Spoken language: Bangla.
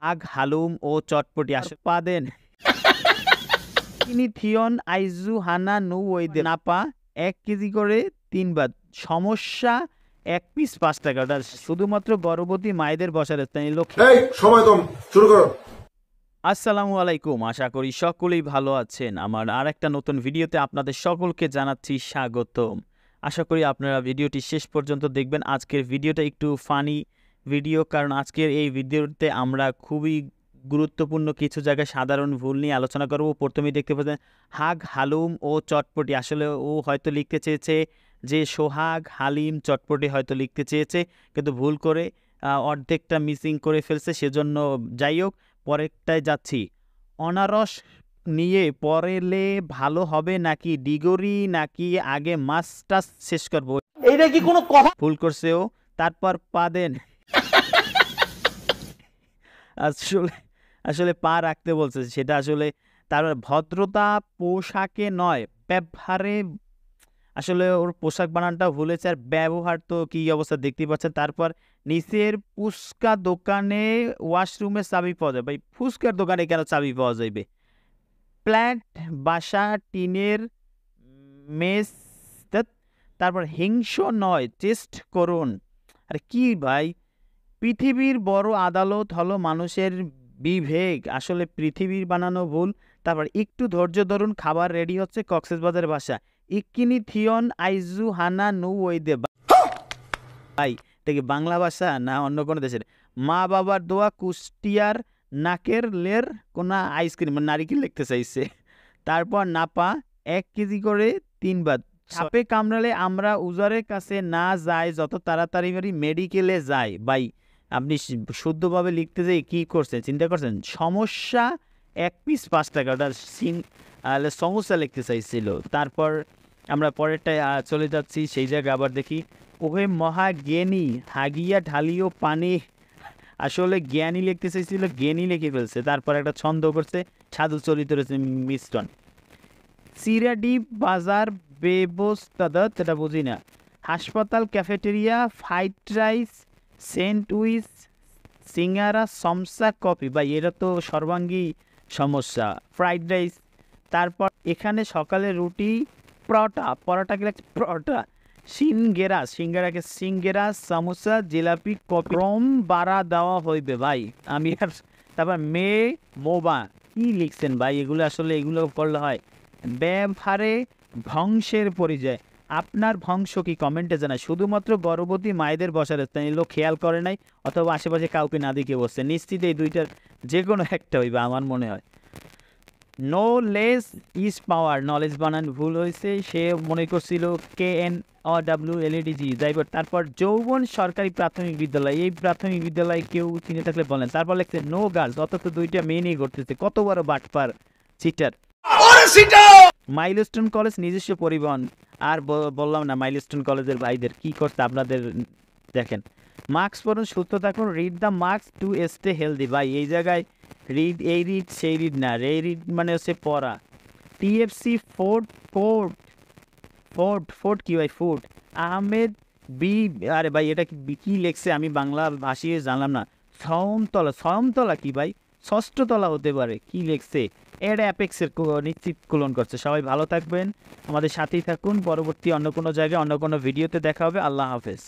আগ হালুম ও চটপটি উৎপাদন তিনি থিয়ন আইজু হানা নু ওইদে নাপা 1 কেজি করে 3 বাদ সমস্যা 1 পিস 5 টাকা। ওটা শুধুমাত্র গর্ভবতী মায়েদের বসার স্থানীয় লক্ষ্য। এই সময় কম, শুরু করো। আসসালামু আলাইকুম, আশা করি সকলেই ভালো আছেন। আমার আরেকটা নতুন ভিডিওতে আপনাদের সকলকে জানাচ্ছি স্বাগতম। আশা করি আপনারা ভিডিওটি শেষ পর্যন্ত দেখবেন। আজকের ভিডিওটা একটু ফানি ভিডিও, কারণ আজকের এই ভিডিওতে আমরা খুবই গুরুত্বপূর্ণ কিছু জায়গায় সাধারণ ভুল নিয়ে আলোচনা করব। প্রথমেই দেখতে পাচ্ছেন হাগ হালুম ও চটপটি, আসলে ও হয়তো লিখতে চেয়েছে যে সোহাগ হালিম চটপটি হয়তো লিখতে চেয়েছে, কিন্তু ভুল করে অর্ধেকটা মিসিং করে ফেলছে। সেজন্য যাই হোক, পরেরটায় যাচ্ছি। অনারস নিয়ে পড়লে ভালো হবে নাকি ডিগ্রি, নাকি আগে মাস্টার্স শেষ করবো? এইটা কি কোনো কথা? ভুল করছে ও। তারপর পা দেন, আসলে আসলে পা রাখতে বলছে, সেটা আসলে তার ভদ্রতা পোশাকে নয় ব্যবহারে। আসলে ওর পোশাক বানানটা ভুলেছে, আর ব্যবহার তো কি অবস্থা দেখতেই পাচ্ছেন। তারপর নিচের ফুচকা দোকানে ওয়াশরুমে চাবি পাওয়া যায়। ভাই ফুচকার দোকানে কেন চাবি পাওয়া যাবে? প্ল্যাট বাসা টিনের মেস। তারপর হিংস নয় টেস্ট করুন। আর কি ভাই, পৃথিবীর বড় আদালত হলো মানুষের বিবেক। আসলে পৃথিবীর বানানো ভুল। তারপর একটু ধৈর্য ধরুন, খাবার রেডি হচ্ছে। কক্সবাজারের ভাষা ইকিনি থিয়ন আইজু হানা নু ওইদে। ভাই এটা কি বাংলা ভাষা না অন্য কোনো দেশের? মা বাবার দোয়া কুষ্টিয়ার নাকের লের কোনা আইসক্রিম নারিকেল লিখতে চাইছে। তারপর নাপা 1 কেজি করে 3 বাদ। সাপে কামড়ালে আমরা উজারের কাছে না যাই, যত তাড়াতাড়ি মেডিকেলে যাই। ভাই আপনি শুদ্ধভাবে লিখতে যাই কি করছেন, চিন্তা করছেন? সমস্যা 1 পিস 5 টাকা, ওটা সমস্যা লিখতে চাইছিল। তারপর আমরা পরেরটায় চলে যাচ্ছি, সেই জায়গায় আবার দেখি ওহে মহা জ্ঞানী হাগিয়া ঢালিও পানি। আসলে জ্ঞানী লিখতে চাইছিল, জ্ঞানী লিখে ফেলছে। তারপর একটা ছন্দ করছে সাধু চরিত রয়েছে মিশ্রণ। সিরাডি বাজার ব্যবস্থা এটা বুঝি না। হাসপাতাল ক্যাফেটেরিয়া ফ্রাইড রাইস স্যান্ডউইচ সিঙ্গারা সমসা কফি। ভাই এটা তো সর্বাঙ্গী সমস্যা, ফ্রাইড রাইস। তারপর এখানে সকালে রুটি পরোটা কি লাগছে পরোটা। সিঙ্গারাকে সিঙ্গেরা সামোসা জিলাপি কম বাড়া দেওয়া হইবে। ভাই আমি আর তারপর মেয়ে মোবা কি লিখছেন ভাই? এগুলো আসলে এগুলো করলে হয়? ব্যবহারে ধ্বংসের পরিচয়। আপনার ধ্বংস কি কমেন্টে জানায়। শুধুমাত্র গর্ভবতী মায়েদের বসার স্থানে লোক খেয়াল করে নাই, অথবা আশেপাশে কাউকে না দিকে বসছে। নিশ্চিত এই দুইটার যে কোনো একটা হইবে আমার মনে হয়। Knowledge is power, knowledge বানান ভুল হয়েছে। সে মনে করছিল KNOWLEDG ড্রাইভার। তারপর যৌবন সরকারি প্রাথমিক বিদ্যালয়, এই প্রাথমিক বিদ্যালয় কেউ চিনে থাকলে বলেন। তারপর লিখছে নো গার্লস, অত তো দুইটা মেয়ে নিয়ে ঘটতেছে। কত বড় বাটপার চিটার। মাইলস্টোন কলেজ নিজস্ব পরিবহন। আর বললাম না, মাইলস্টোন কলেজের ভাইদের কি করতে আপনাদের দেখেন। মাস্ক পরুন, সুস্থ থাকুন, read the mask to stay healthy. ভাই এই জায়গায় রিড এই রিড সেই রিড না, রে রিড মানে হচ্ছে পড়া। TFC ফোর্ট কি ভাই? ফুড আহমেদ বি। আরে ভাই এটা কি লেখছে আমি বাংলা ভাষিয়ে জানলাম না। সমতলা কি ভাই? ষষ্ঠতলা হতে পারে। কি লেখছে? এর অ্যাপেক্সের নিশ্চিত কুলন করছে। সবাই ভালো থাকবেন, আমাদের সাথেই থাকুন। পরবর্তী অন্য কোনো জায়গায় অন্য কোনো ভিডিওতে দেখা হবে। আল্লাহ হাফেজ।